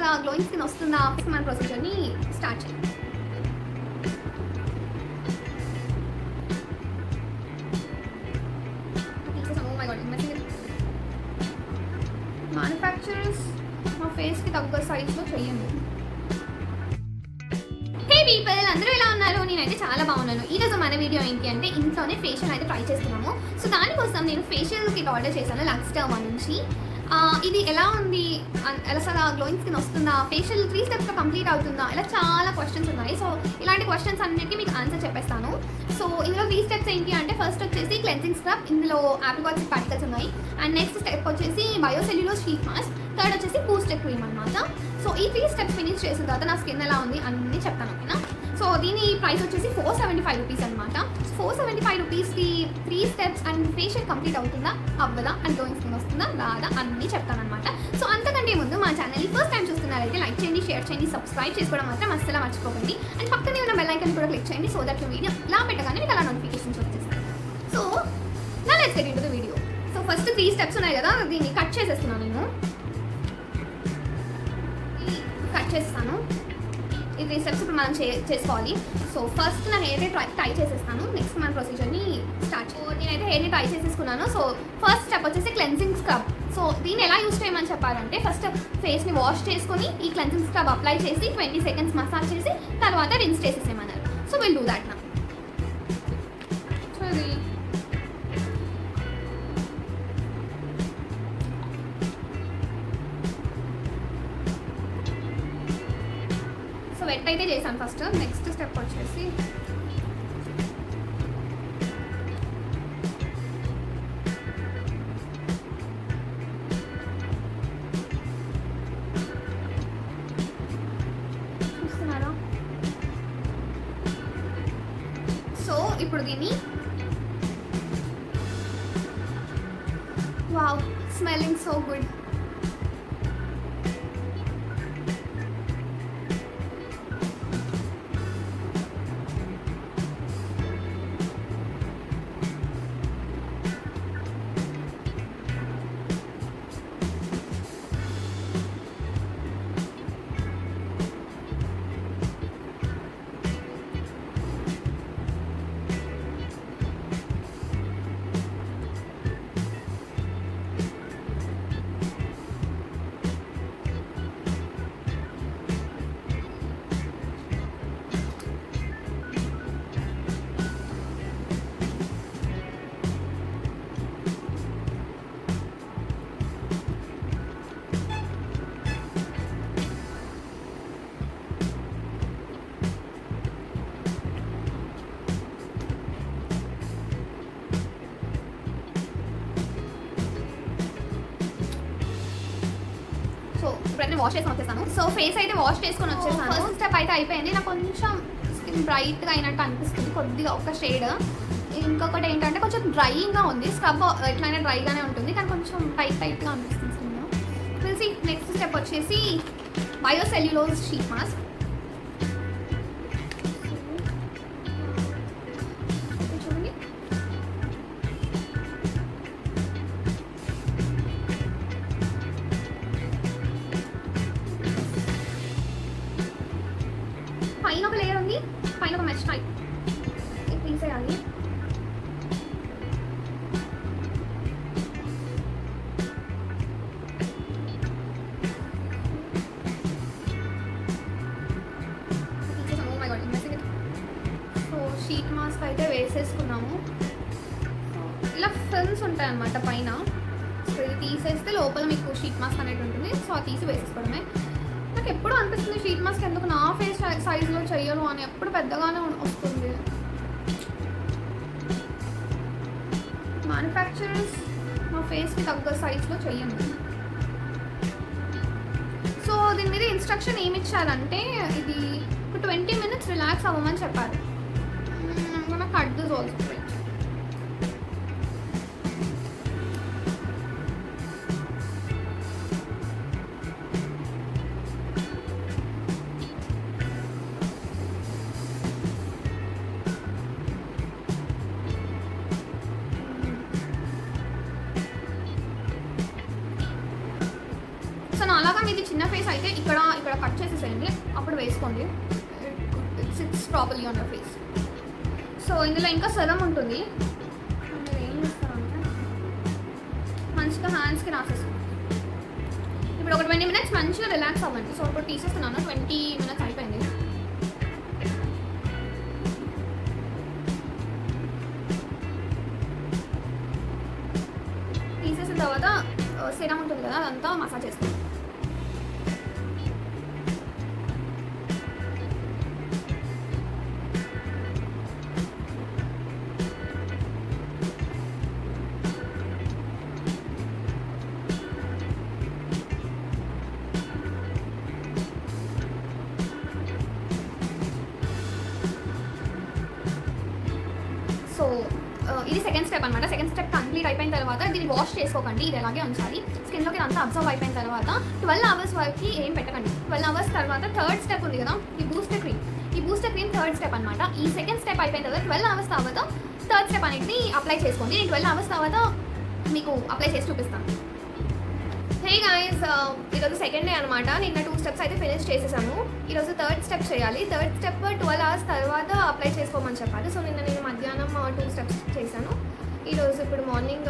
అలా glowing skin వస్తుందా మన ప్రొసీజర్ని స్టార్ట్ చేయండి. మ్యానుఫ్యాక్చరర్స్ మా ఫేస్కి తగ్గ సైజ్లో చెయ్యండి. హే పీపుల్, అందరూ ఎలా ఉన్నారు? నేనైతే చాలా బాగున్నాను. ఈరోజు మన వీడియో ఏంటి అంటే ఇంట్లోనే ఫేషియల్ అయితే ట్రై చేస్తున్నాము. సో దానికోసం నేను ఫేషియల్ కిట్ ఆర్డర్ చేశాను లక్స్ డర్మా నుంచి. ఇది ఎలా ఉంది, అసలు గ్లోయింగ్ స్కిన్ వస్తుందా, ఫేషియల్ 3 స్టెప్స్లో కంప్లీట్ అవుతుందా, ఇలా చాలా క్వశ్చన్స్ ఉన్నాయి. సో ఇలాంటి క్వశ్చన్స్ అన్నిటికీ మీకు ఆన్సర్ చెప్పేస్తాను. సో ఇందులో 3 స్టెప్స్ ఏంటి అంటే ఫస్ట్ వచ్చేసి క్లెన్సింగ్ స్క్రబ్, ఇందులో ఆప్రికాట్ పార్టికల్స్ ఉన్నాయి. అండ్ నెక్స్ట్ స్టెప్ వచ్చేసి బయోసెల్యులోజ్ షీట్ మాస్క్, థర్డ్ వచ్చేసి బూస్టర్ క్రీమ్ అనమాట. సో ఈ 3 స్టెప్స్ ఫినిష్ చేసిన తర్వాత నా స్కిన్ ఎలా ఉంది అన్నీ చెప్తాను ఓకేనా. సో దీని ప్రైస్ వచ్చేసి 475 రూపీస్ అనమాట. 475 రూపీస్కి 3 స్టెప్స్ అండ్ ఫేషియల్ కంప్లీట్ అవుతుందా అవ్వదా, అండ్ గ్లోయింగ్ స్కిన్ వస్తుందా రాదా అన్నీ చెప్తానమాట. సో అంతకంటే ముందు మా ఛానల్ని ఫస్ట్ టైం చూస్తున్నారైతే లైక్ చేయండి, షేర్ చేయండి, సబ్స్క్రైబ్ చేసుకోవడం మాత్రం అస్సలు మర్చిపోకండి. అండ్ పక్కనే ఉన్న బెల్ ఐకాన్ కూడా క్లిక్ చేయండి. సో దట్ వీడియో ఇలా పెట్టగానే మీకు అలా నోటిఫికేషన్స్ వచ్చేస్తాయి. సో నా let's get into the video. So first 3 steps ఉన్నాయి కదా, దీన్ని కట్ చేసేస్తున్నాను. నేను కట్ చేస్తాను. ఈ 3 స్టెప్స్ ఇప్పుడు మనం చేసుకోవాలి. సో ఫస్ట్ నా హెయిర్ని టై చేసేస్తాను. నెక్స్ట్ మన ప్రొసీజర్ని స్టార్ట్. నేనైతే హెయిర్ని టై చేసేసుకున్నాను. సో ఫస్ట్ స్టెప్ వచ్చేసి క్లెన్సింగ్ స్క్రబ్. సో దీన్ని ఎలా యూస్ చేయమని చెప్పారంటే ఫస్ట్ ఫేస్ని వాష్ చేసుకొని ఈ క్లెన్సింగ్ స్క్రబ్ అప్లై చేసి 20 సెకండ్స్ మసాజ్ చేసి తర్వాత రిన్స్ చేసేసేమన్నారు. సో విల్ డూ దాట్ నా. సో వెట్ అయితే చేశాను ఫస్ట్. నెక్స్ట్ స్టెప్ వచ్చేసి చూస్తున్నారా. సో ఇప్పుడు దీన్ని వావ్, స్మెల్లింగ్ సో గుడ్. ఇప్పుడైతే వాష్ చేసుకొని వచ్చేసాను. సో ఫేస్ అయితే వాష్ చేసుకొని వచ్చేసాను. ఫస్ట్ స్టెప్ అయితే అయిపోయింది. నాకు కొంచెం స్కిన్ బ్రైట్గా అయినట్టు అనిపిస్తుంది, కొద్దిగా ఒక షేడ్. ఇంకొకటి ఏంటంటే కొంచెం డ్రైగా ఉంది. స్క్రబ్ ఎట్లయినా డ్రైగానే ఉంటుంది, కానీ కొంచెం టైట్గా అనిపిస్తుంది స్కిన్. తెలిసి నెక్స్ట్ స్టెప్ వచ్చేసి బయోసెల్యులోజ్ షీట్ మాస్క్. పైన ఒక లేయర్ ఉంది, పైన ఒక మెష్ టైప్ తీసేయాలి. సో షీట్ మాస్క్ అయితే వేసేసుకున్నాము. ఇలా ఫిల్మ్స్ ఉంటాయన్నమాట పైన. సో ఇది తీసేస్తే లోపల మీకు షీట్ మాస్క్ అనేది ఉంటుంది. సో అది తీసి వేసేసుకోవడమే. నాకు ఎప్పుడు అనిపిస్తుంది షీట్ మాస్క్ ఎందుకు నా ఫేస్ సైజులో చెయ్యను అని, ఎప్పుడు పెద్దగానే వస్తుంది. మ్యానుఫ్యాక్చరర్స్ మా ఫేస్కి తగ్గ సైజులో చెయ్యండి. సో దీని మీద ఇన్స్ట్రక్షన్ ఏమి ఇచ్చారంటే ఇది 20 minutes రిలాక్స్ అవ్వమని చెప్పారు. నాకు కట్ దిస్ ఆల్సో. సో నాలాగా మీది చిన్న ఫేస్ అయితే ఇక్కడ కట్ చేసేసేయండి, అప్పుడు వేసుకోండి. It's properly on your face. So ఇందులో ఇంకా సెరం ఉంటుంది, మీరు ఏం చేస్తారంటే మంచిగా హ్యాండ్స్కి రాసేసుకోండి. ఇప్పుడు ఒక 20 minutes మంచిగా రిలాక్స్ అవ్వండి. సో ఇప్పుడు తీసేస్తున్నాను, 20 minutes అయిపోయింది. తీసేసిన తర్వాత సిరం ఉంటుంది కదా, అదంతా మసాజ్ చేసుకోండి. సో ఇది సెకండ్ స్టెప్ అనమాట. సెకండ్ స్టెప్ కంప్లీట్ అయిపోయిన తర్వాత దీన్ని వాష్ చేసుకోకండి, ఇది ఎలాగే ఉంచాలి. స్కిన్లోకి ఇదంతా అబ్జర్వ్ అయిపోయిన తర్వాత 12 hours వరకు ఏం పెట్టకండి. 12 hours తర్వాత థర్డ్ స్టెప్ ఉంది కదా, ఈ బూస్టర్ క్రీమ్ థర్డ్ స్టెప్ అనమాట. ఈ సెకండ్ స్టెప్ అయిపోయిన తర్వాత 12 hours తర్వాత థర్డ్ స్టెప్ అనేది అప్లై చేసుకోండి. నేను 12 hours తర్వాత మీకు అప్లై చేసి చూపిస్తాను. హే గైస్, ఈరోజు సెకండ్ డే అనమాట. నిన్న 2 steps అయితే ఫినిష్ చేసేసాము. ఈరోజు థర్డ్ స్టెప్ చేయాలి. థర్డ్ స్టెప్ 12 hours తర్వాత అప్లై చేసుకోమని చెప్పాలి. సో నిన్న నేను మధ్యాహ్నం 2 steps చేశాను. ఈరోజు ఇప్పుడు మార్నింగ్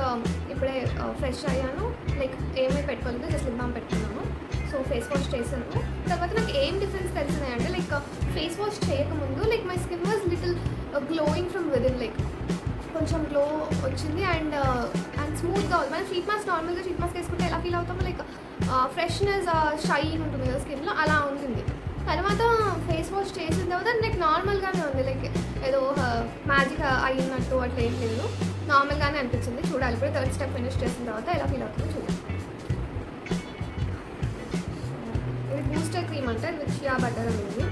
ఇప్పుడే ఫ్రెష్ అయ్యాను, లైక్ ఏమీ పెట్టుకోలేదు, జస్ట్ లిప్ బామ్ పెట్టుకున్నాను. సో ఫేస్ వాష్ చేశాను. తర్వాత నాకు ఏం డిఫరెన్స్ తెలిసినాయి అంటే, లైక్ ఫేస్ వాష్ చేయకముందు like my skin was little glowing from within, like కొంచెం గ్లో వచ్చింది అండ్ స్మూత్గా ఉంది. మనం షీట్ మాస్క్ నార్మల్గా షీట్ మాస్క్ వేసుకుంటే ఎలా ఫీల్ అవుతామో, లైక్ ఫ్రెష్నెస్ షైన్ ఉంటుంది కదా స్కిన్లో, అలా ఉంటుంది. తర్వాత ఫేస్ వాష్ చేసిన తర్వాత లైక్ నార్మల్గానే ఉంది, లైక్ ఏదో మ్యాజిక్ అయినట్టు అట్లా ఏం లేదు, నార్మల్గానే అనిపించింది. చూడాలి ఇప్పుడు థర్డ్ స్టెప్ ఫినిష్ చేసిన తర్వాత ఎలా ఫీల్ అవుతుందో చూడాలి. ఇది బూస్టర్ క్రీమ్ అంటే విత్ షియా బటర్ అనేది.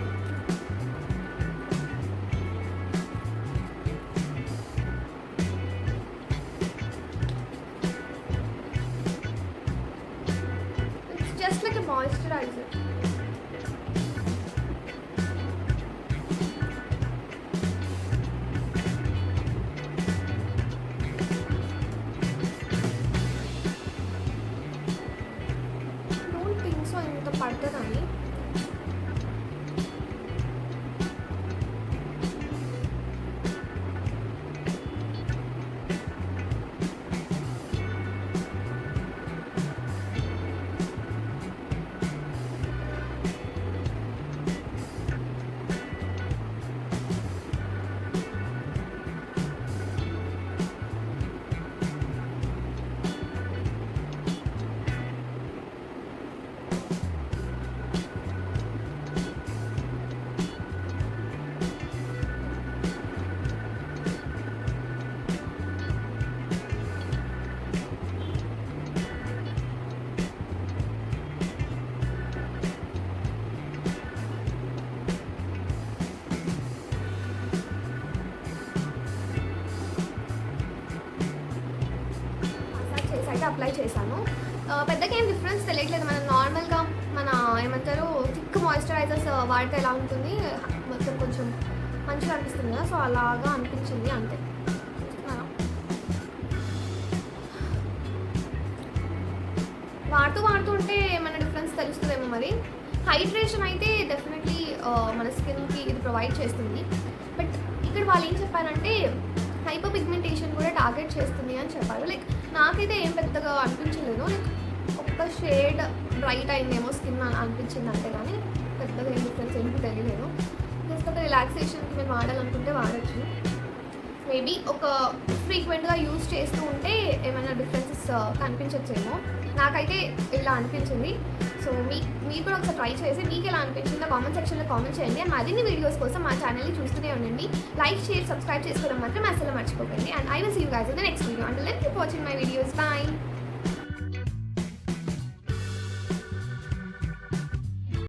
Just like a moisturizer. Don't think so ఇంత పడుతుందని. అయితే అప్లై చేశాను. పెద్దగా ఏం డిఫరెన్స్ తెలియట్లేదు. మనం నార్మల్గా మన ఏమంటారు థిక్ మాయిశ్చరైజర్స్ వాడితే ఎలా ఉంటుంది, మొత్తం కొంచెం మంచిగా అనిపిస్తుంది కదా, సో అలాగా అనిపించింది అంతే. వాడుతుంటే ఏమైనా డిఫరెన్స్ తెలుస్తుందేమో మరి. హైడ్రేషన్ అయితే డెఫినెట్లీ మన స్కిన్కి ఇది ప్రొవైడ్ చేస్తుంది. బట్ ఇక్కడ వాళ్ళు ఏం చెప్పారంటే హైపర్ పిగ్మెంటేషన్ కూడా టార్గెట్ చేస్తుంది అని చెప్పారు. లైక్ నాకైతే ఏం పెద్దగా అనిపించలేదు, లైక్ ఒక్క షేడ్ బ్రైట్ అయిందేమో స్కిన్ అనిపించింది అంతే, కానీ పెద్దగా ఏం డిఫరెన్స్ ఏంటి తెలియలేదు. జస్ట్ ఒక రిలాక్సేషన్కి మీరు వాడాలనుకుంటే వాడచ్చు. మేబీ ఒక ఫ్రీక్వెంట్గా యూజ్ చేస్తూ ఉంటే ఏమైనా డిఫరెన్సెస్ కనిపించచ్చేమో. నాకైతే ఇలా అనిపించింది. సో మీరు కూడా ఒకసారి ట్రై చేసి మీకు ఎలా అనిపించిందో కామెంట్ సెక్షన్లో కామెంట్ చేయండి. అండ్ మరిన్ని వీడియోస్ కోసం మా ఛానల్ని చూస్తూనే ఉండండి. లైక్, షేర్, సబ్స్క్రైబ్ చేసుకోవడం మాత్రం అసలు మర్చిపోకండి. And I will see you guys in the next video. Until then keep watching my videos. By.